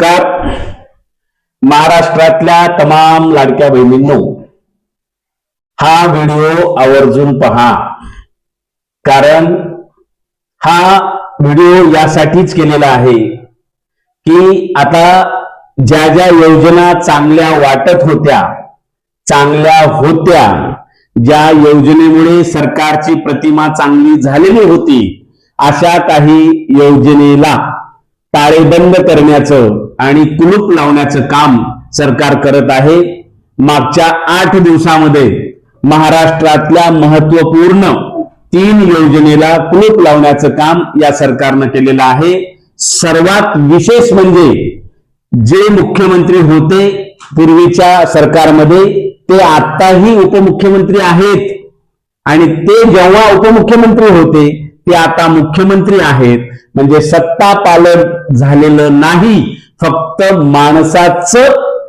नमस्कार. महाराष्ट्रातल्या तमाम लाडक्या बहिणींनो, हा व्हिडिओ आवर्जून पहा. कारण हा व्हिडिओ यासाठीच केलेला आहे की आता ज्या ज्या योजना चांगल्या वाटत होत्या, चांगल्या होत्या, ज्या योजनेमुळे सरकारची प्रतिमा चांगली झालेली होती, अशा काही योजनेला ताळेबंद करण्याचं आणि कुलूप लावण्याचं काम सरकार करत आहे. मागच्या 8 दिवसामध्ये महाराष्ट्रातल्या महत्वपूर्ण 3 योजनेला कुलूप लावण्याचं काम या सरकारनं केलेलं आहे. सर्वात विशेष म्हणजे जे मुख्यमंत्री होते पूर्वीच्या सरकारमध्ये ते आताही उपमुख्यमंत्री आहेत, आणि ते जेव्हा उपमुख्यमंत्री होते ते आता मुख्यमंत्री आहेत. म्हणजे सत्ता पालट झालेलं नाही, फक्त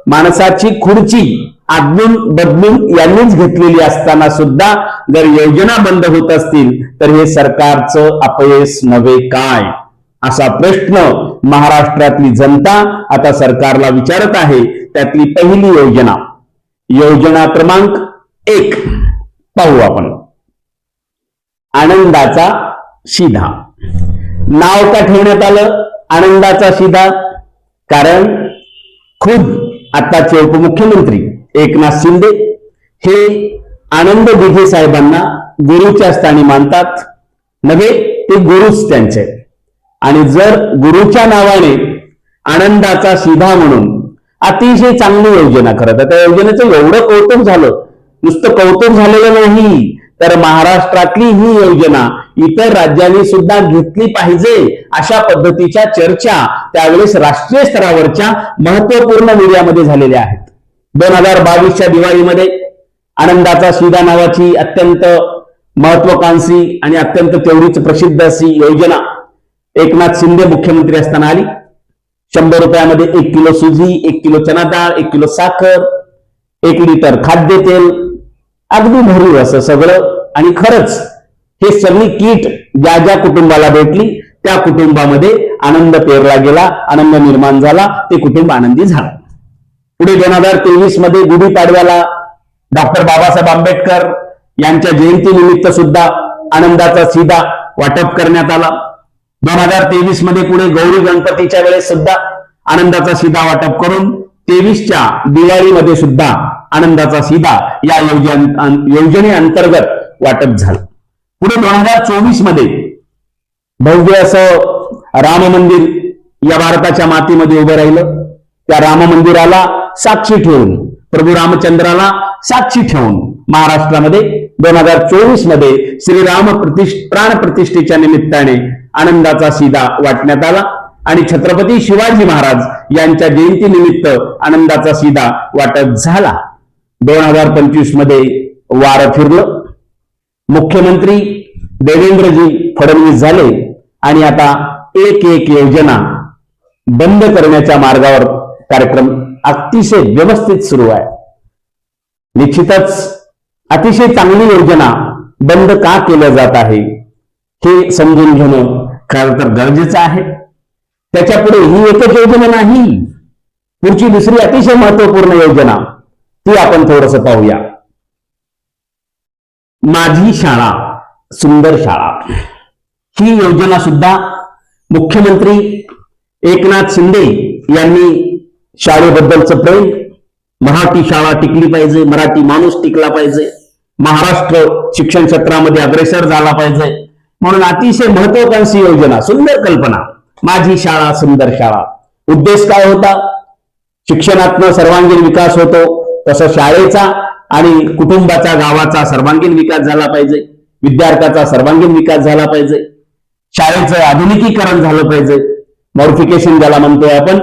माणसाची खुर्ची आदलून बदलून यांनीच घेतलेली असताना सुद्धा जर योजना बंद होत असतील तर हे सरकारचं अपयश नव्हे काय, असा प्रश्न महाराष्ट्रातली जनता आता सरकारला विचारत आहे. त्यातली पहिली योजना क्रमांक 1 पाहू आपण. आनंदाचा शिधा. नाव का ठेवण्यात आलं आनंदाचा शिधा? कारण खुद आताचे उपमुख्यमंत्री एकनाथ शिंदे हे आनंद दिघे साहेबांना गुरुच्या स्थानी मानतात. नव्हे, ते गुरुच त्यांचे. आणि जर गुरुच्या नावाने आनंदाचा शिधा म्हणून अतिशय चांगली योजना, खरं तर त्या योजनेचं एवढं कौतुक झालं, नुसतं कौतुक झालेलं नाही तर महाराष्ट्रातली ही योजना इतर राज्यांनी सुद्धा घेतली पाहिजे अशा पद्धतीच्या चर्चा त्यावेळेस राष्ट्रीय स्तरावरच्या महत्वपूर्ण मीडियामध्ये झालेल्या आहेत. 2022च्या दिवाळीमध्ये आनंदाचा शिधा नावाची अत्यंत महत्वाकांक्षी आणि अत्यंत तेवढीच प्रसिद्ध अशी योजना एकनाथ शिंदे मुख्यमंत्री असताना आली. 100 रुपयामध्ये 1 किलो सुजी, 1 किलो चना डाळ, 1 किलो साखर, 1 लिटर खाद्यतेल, अगदी भरीव असं सगळं. आणि खरंच हे सगळी किट ज्या ज्या कुटुंबाला भेटली त्या कुटुंबामध्ये आनंद पेरला गेला, आनंद निर्माण झाला, ते कुटुंब आनंदी झालं. पुढे 2023 मध्ये गुढीपाडव्याला डॉक्टर बाबासाहेब आंबेडकर यांच्या जयंतीनिमित्त सुद्धा आनंदाचा शिधा वाटप करण्यात आला. 2023 मध्ये पुढे गौरी गणपतीच्या वेळेस सुद्धा आनंदाचा शिधा वाटप करून 23च्या दिवाळीमध्ये सुद्धा आनंदाचा शिधा या योजनेअंतर्गत वाटप झालं. पुढे 2024 मध्ये भव्य असं राम मंदिर या भारताच्या मातीमध्ये उभं राहिलं. त्या राम मंदिराला साक्षी ठेवून, प्रभू रामचंद्राला साक्षी ठेवून महाराष्ट्रामध्ये 2024 मध्ये श्रीराम प्राण प्रतिष्ठेच्या निमित्ताने आनंदाचा शिधा वाटण्यात आला. आणि छत्रपती शिवाजी महाराज यांच्या जयंती निमित्त आनंदाचा शिधा वाटप झाला. 2025 मध्ये वारं फिरलं. मुख्यमंत्री देवेंद्रजी फडणवीस झाले आणि आता एक योजना बंद करण्याच्या मार्गावर कार्यक्रम अतिशय व्यवस्थित सुरू आहे. निश्चितच अतिशय चांगली योजना बंद का केल्या जात आहे हे समजून घेणं खरं तर गरजेचं आहे. त्याच्या पुढे ही एकच योजना नाही, पुढची दुसरी अतिशय महत्वपूर्ण योजना ती आपण थोडंसं पाहूया. माझी शाळा सुंदर शाळा. ही योजना सुद्धा मुख्यमंत्री एकनाथ शिंदे यांनी शाळेबद्दलचं प्रेम, मराठी शाळा टिकली पाहिजे, मराठी माणूस टिकला पाहिजे, महाराष्ट्र शिक्षण क्षेत्रामध्ये अग्रेसर झाला पाहिजे म्हणून अतिशय महत्वाकांक्षी योजना, सुंदर कल्पना, माझी शाळा सुंदर शाळा. उद्देश काय होता? शिक्षणातनं सर्वांगीण विकास होतो, तसं शाळेचा आणि कुटुंबाचा, गावाचा सर्वांगीण विकास झाला पाहिजे, विद्यार्थ्याचा सर्वांगीण विकास झाला पाहिजे, शाळेचं आधुनिकीकरण झालं पाहिजे, मॉडिफिकेशन ज्याला म्हणतोय आपण,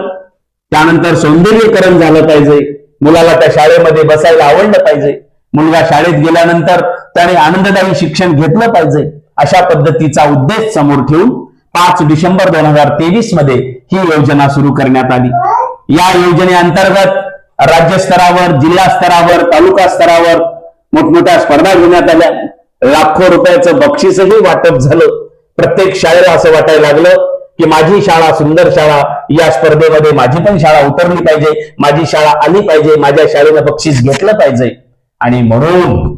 त्यानंतर सौंदर्यीकरण झालं पाहिजे, मुलाला त्या शाळेमध्ये बसायला आवडलं पाहिजे, मुलगा शाळेत गेल्यानंतर त्याने आनंददायी शिक्षण घेतलं पाहिजे. अशा पद्धतीचा उद्देश समोर ठेवून 5 डिसेंबर 2023 मध्ये ही योजना सुरू करण्यात आली. या योजनेअंतर्गत राज्य स्तरावर, जिल्हा स्तरावर, तालुका स्तरावर मोठमोठ्या स्पर्धा घेण्यात आल्या. लाखो रुपयाचं बक्षीसही वाटप झालं. प्रत्येक शाळेला असं वाटायला लागलं की माझी शाळा सुंदर शाळा या स्पर्धेमध्ये माझी पण शाळा उतरली पाहिजे, माझी शाळा आली पाहिजे, माझ्या शाळेनं बक्षीस घेतलं पाहिजे. आणि म्हणून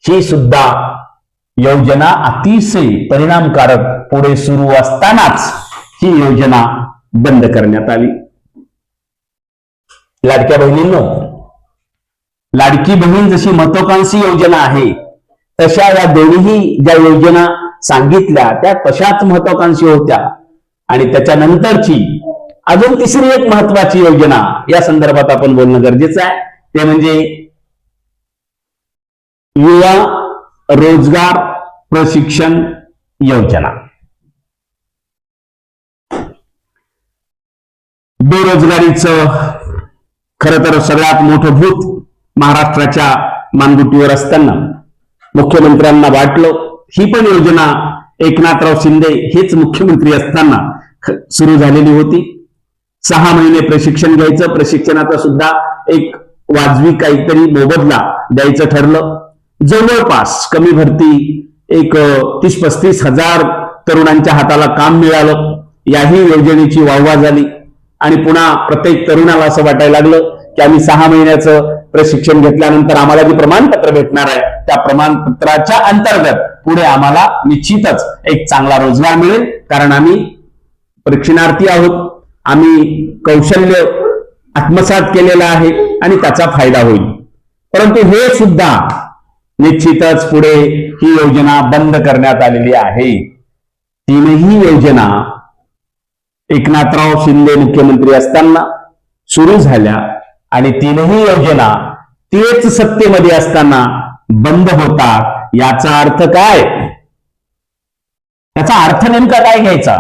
ही सुद्धा योजना अतिशय परिणामकारक पुढे सुरू असतानाच ही योजना बंद करण्यात आली. लाडक्या बहिणींनो, लाडकी बहीण जशी महत्वाकांक्षी योजना आहे, तशा या दोन्ही ज्या योजना सांगितल्या त्या तशाच महत्वाकांक्षी होत्या. आणि त्याच्यानंतरची अजून तिसरी एक महत्वाची योजना या संदर्भात आपण बोलणं गरजेचं आहे, ते म्हणजे युवा रोजगार प्रशिक्षण योजना. बेरोजगारीचं खरं तर सगळ्यात मोठं भूत महाराष्ट्राच्या मानगुटीवर असताना मुख्यमंत्र्यांना वाटलं ही पण योजना एकनाथराव शिंदे हेच मुख्यमंत्री असताना सुरू झालेली होती. 6 महिने प्रशिक्षण घ्यायचं, प्रशिक्षणाचा सुद्धा एक वाजवी काहीतरी मोबदला द्यायचं ठरलं. जवळपास कमी भरती एक 30-35 हजार तरुणांच्या हाताला काम मिळालं. याही योजनेची वाहवा झाली आणि पुन्हा प्रत्येक तरुणाला असं वाटायला लागलं की आम्ही 6 महिन्याचं प्रशिक्षण घेतल्यानंतर आम्हाला जे प्रमाणपत्र भेटणार आहे त्या प्रमाणपत्राच्या अंतर्गत पुढे आम्हाला निश्चितच एक चांगला रोजगार मिळेल, कारण आम्ही प्रशिक्षणार्थी आहोत, आम्ही कौशल्य आत्मसात केलेलं आहे आणि त्याचा फायदा होईल. परंतु हे सुद्धा निश्चितच पुढे ही योजना बंद करण्यात आलेली आहे. तीनही योजना एकनाथराव शिंदे मुख्यमंत्री असताना सुरू झाल्या आणि तीनही योजना तेच सत्तेमध्ये असताना बंद होतात. याचा अर्थ काय? याचा अर्थ नेमका काय घ्यायचा?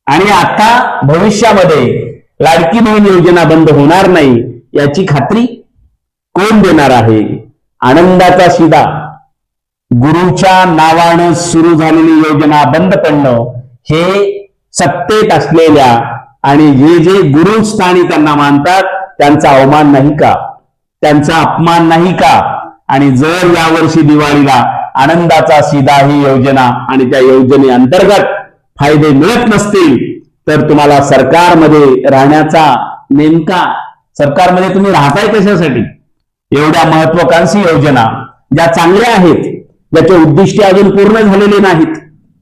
आणि आता भविष्यामध्ये लाडकी बहीण योजना बंद होणार नाही याची खात्री कोण देणार आहे? आनंदाचा शिधा, गुरुच्या नावानं सुरू झालेली योजना बंद करणं हे सत्तेत असलेल्या आणि जे गुरुस्थानी त्यांना मानतात त्यांचा अवमान नाही का? त्यांचा अपमान नाही का? आणि जर यावर्षी दिवाळीला आनंदाचा शिधा ही योजना आणि त्या योजनेअंतर्गत फायदे मिळत नसतील तर तुम्हाला सरकारमध्ये राहण्याचा नेमका, सरकारमध्ये तुम्ही राहताय कशासाठी? एवढ्या महत्वाकांक्षी योजना ज्या चांगल्या आहेत, ज्याचे उद्दिष्टे अजून पूर्ण झालेले नाहीत.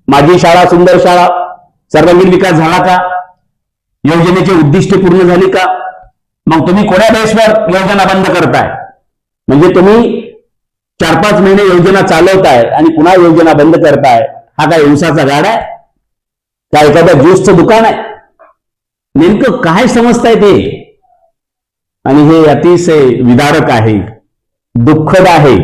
माझी शाळा सुंदर शाळा, सर्वांगीण विकास झाला का? योजनेचे उद्दिष्टे पूर्ण झाली का? मग तुम्ही कोण्या बेसवर योजना बंद करताय? म्हणजे तुम्ही 4-5 महिने योजना चालवताय आणि पुन्हा योजना बंद करताय. हा काय ऊसाचा गाडा आहे का? एखाद्या ज्यूसचं दुकान आहे? नेमकं काय समजताय ते? आणि हे अतिशय विदारक आहे, दुःखद आहे.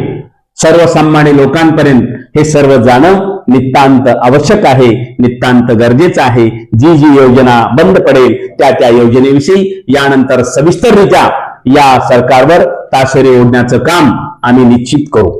सर्वसामान्य लोकांपर्यंत हे सर्व जाणं नितांत आवश्यक आहे, नितांत गरजेचं आहे. जी योजना बंद पडेल त्या योजनेविषयी यानंतर सविस्तररित्या या सरकारवर ताशेरे ओढण्याचं काम आम्ही निश्चित करू.